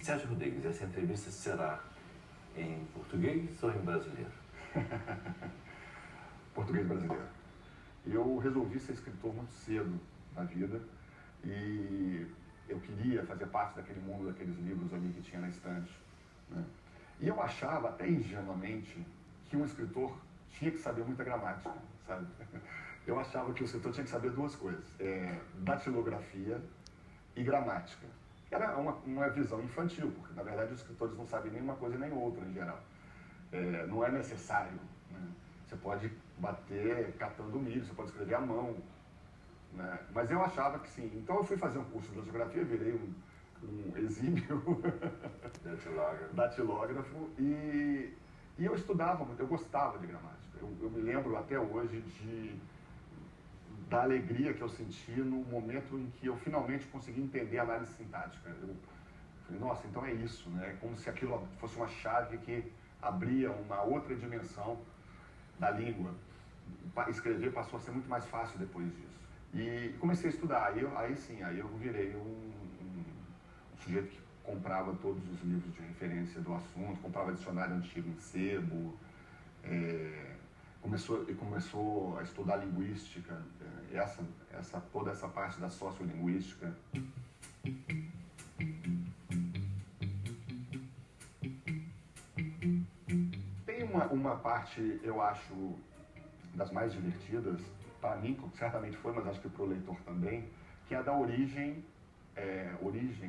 Sérgio Rodrigues, essa entrevista será em português ou em brasileiro? Português brasileiro. Eu resolvi ser escritor muito cedo na vida e eu queria fazer parte daquele mundo, daqueles livros ali que tinha na estante, né? E eu achava, até ingenuamente, que um escritor tinha que saber muita gramática, sabe? Eu achava que o escritor tinha que saber duas coisas, datilografia e gramática. Era uma visão infantil, porque na verdade os escritores não sabem nem uma coisa nem outra em geral. Não é necessário, né? Você pode bater catando milho, você pode escrever à mão, né? Mas eu achava que sim. Então eu fui fazer um curso de datilografia, virei um exímio datilógrafo e eu estudava muito, eu gostava de gramática. Eu me lembro até hoje da alegria que eu senti no momento em que eu finalmente consegui entender a análise sintática. Eu falei, nossa, então é isso, né? É como se aquilo fosse uma chave que abria uma outra dimensão da língua. Escrever passou a ser muito mais fácil depois disso. E comecei a estudar, aí eu virei um sujeito que comprava todos os livros de referência do assunto, comprava dicionário antigo em sebo, começou a estudar linguística, toda essa parte da sociolinguística. Tem uma parte, eu acho, das mais divertidas, para mim certamente foi, mas acho que para o leitor também, que é a da origem,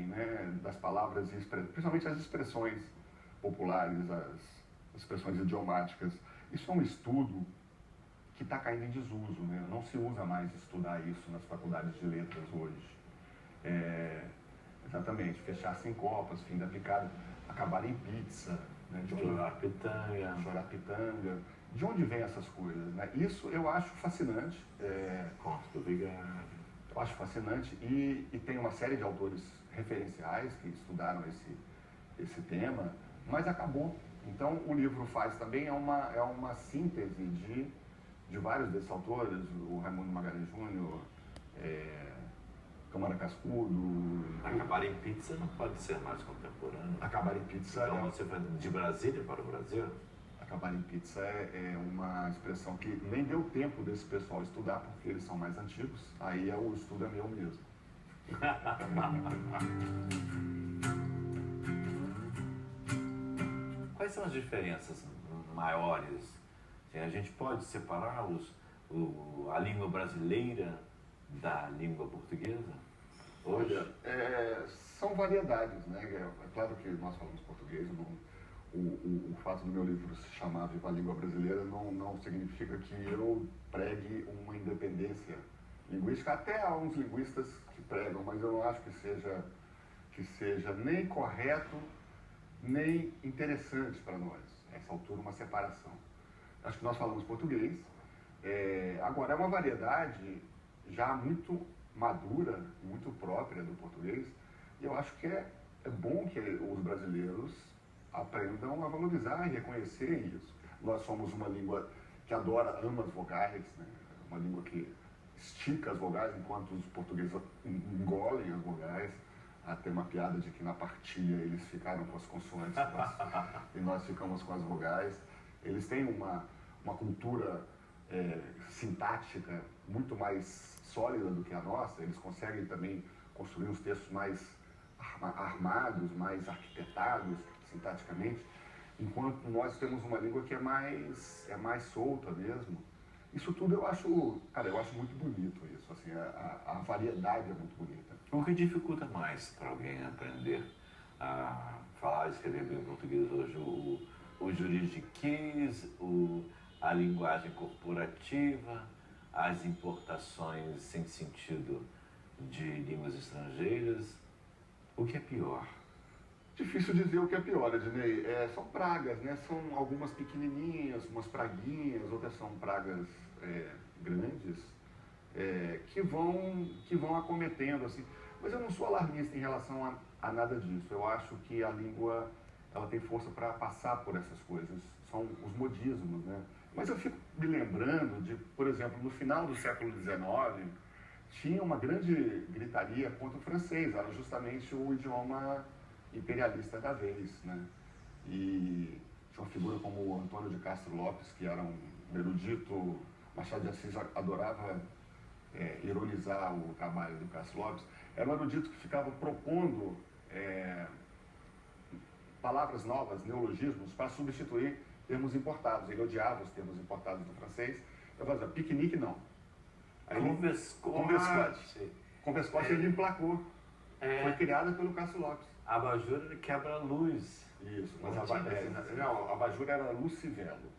né, das palavras, principalmente as expressões populares, as expressões idiomáticas. Isso é um estudo que está caindo em desuso, né? Não se usa mais estudar isso nas faculdades de letras hoje. Exatamente, fechar sem copas, fim da picada, acabar em pizza, né? Chorar pitanga. De onde vem essas coisas, né? Isso eu acho fascinante. Conto do Vigário. Eu acho fascinante e tem uma série de autores referenciais que estudaram esse tema, mas acabou. Então o livro faz também, é uma síntese de vários desses autores, o Raimundo Magalhães Júnior, Câmara Cascudo. Acabar em pizza não pode ser mais contemporâneo. Acabar em pizza... Então você vai de Brasília para o Brasil? Acabar em pizza é uma expressão que nem deu tempo desse pessoal estudar, porque eles são mais antigos, aí o estudo é meu mesmo. Quais são as diferenças maiores? A gente pode separar a língua brasileira da língua portuguesa? Olha, são variedades, né? É claro que nós falamos português, o fato do meu livro se chamar Viva a Língua Brasileira não significa que eu pregue uma independência linguística. Até há uns linguistas que pregam, mas eu não acho que seja nem correto, nem interessante para nós, a essa altura, uma separação. Acho que nós falamos português, agora é uma variedade já muito madura, muito própria do português, e eu acho que é bom que os brasileiros aprendam a valorizar e reconhecer isso. Nós somos uma língua que ama as vogais, né? Uma língua que estica as vogais, enquanto os portugueses engolem as vogais. Tem uma piada de que na partilha eles ficaram com as consoantes e nós ficamos com as vogais. Eles têm uma cultura sintática muito mais sólida do que a nossa. Eles conseguem também construir uns textos mais armados, mais arquitetados sintaticamente, enquanto nós temos uma língua que é mais solta mesmo. Isso tudo eu acho muito bonito isso, assim, a variedade é muito bonita. O que dificulta mais para alguém aprender a falar e escrever bem português hoje? O juridiquês, a linguagem corporativa, as importações sem sentido de línguas estrangeiras? O que é pior? Difícil dizer o que é pior, Ednei. São pragas, né? São algumas pequenininhas, umas praguinhas, outras são pragas grandes, que vão acometendo, assim. Mas eu não sou alarmista em relação a nada disso. Eu acho que a língua ela tem força para passar por essas coisas. São os modismos, né? Mas eu fico me lembrando de, por exemplo, no final do século XIX, tinha uma grande gritaria contra o francês. Era justamente o idioma imperialista da vez, né? E tinha uma figura como o Antônio de Castro Lopes, que era um erudito. Machado de Assis adorava ironizar o trabalho do Castro Lopes. Era um erudito que ficava propondo palavras novas, neologismos, para substituir termos importados. Ele odiava os termos importados do francês. Eu falava, piquenique não. Aí Convescote ele emplacou. Foi criada pelo Castro Lopes. Abajur ele quebra a luz. Isso, mas a abajur era Lucivelo.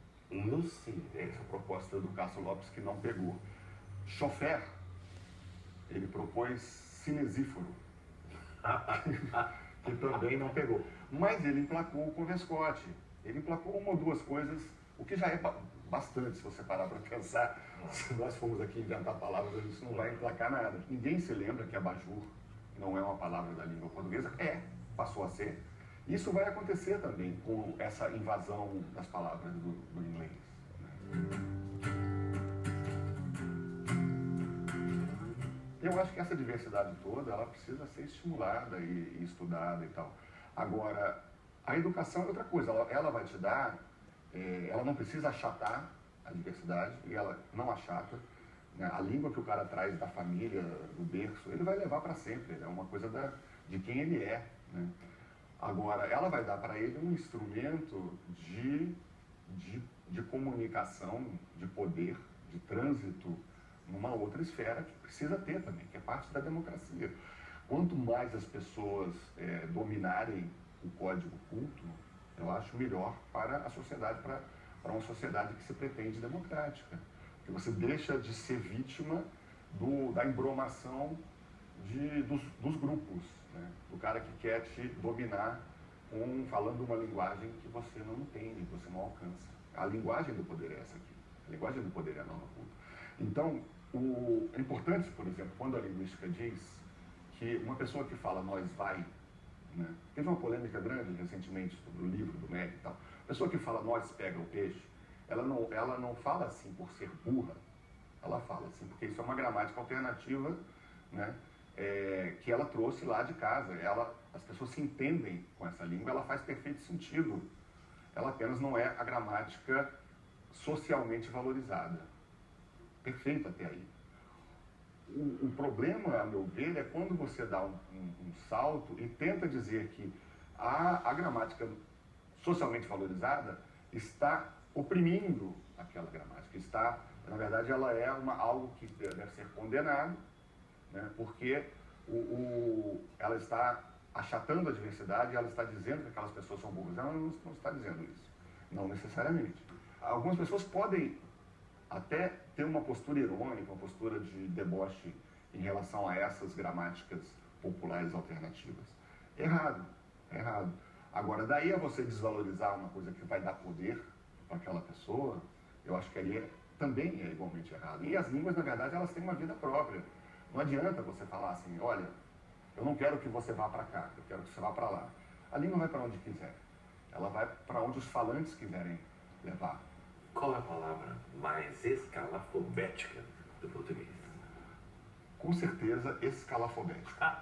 Essa proposta do Castro Lopes que não pegou. Chofer, ele propôs Cinesíforo, que também não pegou. Mas ele emplacou o Convescote. Ele emplacou uma ou duas coisas, o que já é bastante, se você parar para pensar. Se nós formos aqui inventar palavras, isso não vai emplacar nada. Ninguém se lembra que abajur não é uma palavra da língua portuguesa. Passou a ser. Isso vai acontecer também com essa invasão das palavras do inglês, né? Eu acho que essa diversidade toda, ela precisa ser estimulada e estudada e tal. Agora, a educação é outra coisa. Ela vai te dar, ela não precisa achatar a diversidade, e ela não achata, né? A língua que o cara traz da família, do berço, ele vai levar para sempre. É uma coisa de quem ele é, né? Agora, ela vai dar para ele um instrumento de comunicação, de poder, de trânsito numa outra esfera que precisa ter também, que é parte da democracia. Quanto mais as pessoas dominarem o código culto, eu acho melhor para a sociedade, para uma sociedade que se pretende democrática. Porque você deixa de ser vítima da embromação dos grupos, né? Do cara que quer te dominar falando uma linguagem que você não entende, que você não alcança. A linguagem do poder é essa aqui. A linguagem do poder é a norma culta. Então, é importante, por exemplo, quando a linguística diz que uma pessoa que fala nós vai, né? Teve uma polêmica grande recentemente sobre o livro do MEC e tal. A pessoa que fala nós pega o peixe, ela não fala assim por ser burra, ela fala assim porque isso é uma gramática alternativa, né? Que ela trouxe lá de casa. As pessoas se entendem com essa língua, ela faz perfeito sentido. Ela apenas não é a gramática socialmente valorizada. Perfeito até aí. O problema, a meu ver, é quando você dá um salto e tenta dizer que a gramática socialmente valorizada está oprimindo aquela gramática. Na verdade, ela é algo que deve ser condenado, né? Porque ela está achatando a diversidade, ela está dizendo que aquelas pessoas são burras. Ela não está dizendo isso, não necessariamente. Algumas pessoas podem até ter uma postura irônica, uma postura de deboche em relação a essas gramáticas populares alternativas. Errado. Agora, daí a você desvalorizar uma coisa que vai dar poder para aquela pessoa, eu acho que ali também é igualmente errado. E as línguas, na verdade, elas têm uma vida própria. Não adianta você falar assim, olha, eu não quero que você vá para cá, eu quero que você vá para lá. A língua vai para onde quiser. Ela vai para onde os falantes quiserem levar. Qual é a palavra mais escalafobética do português? Com certeza, escalafobética.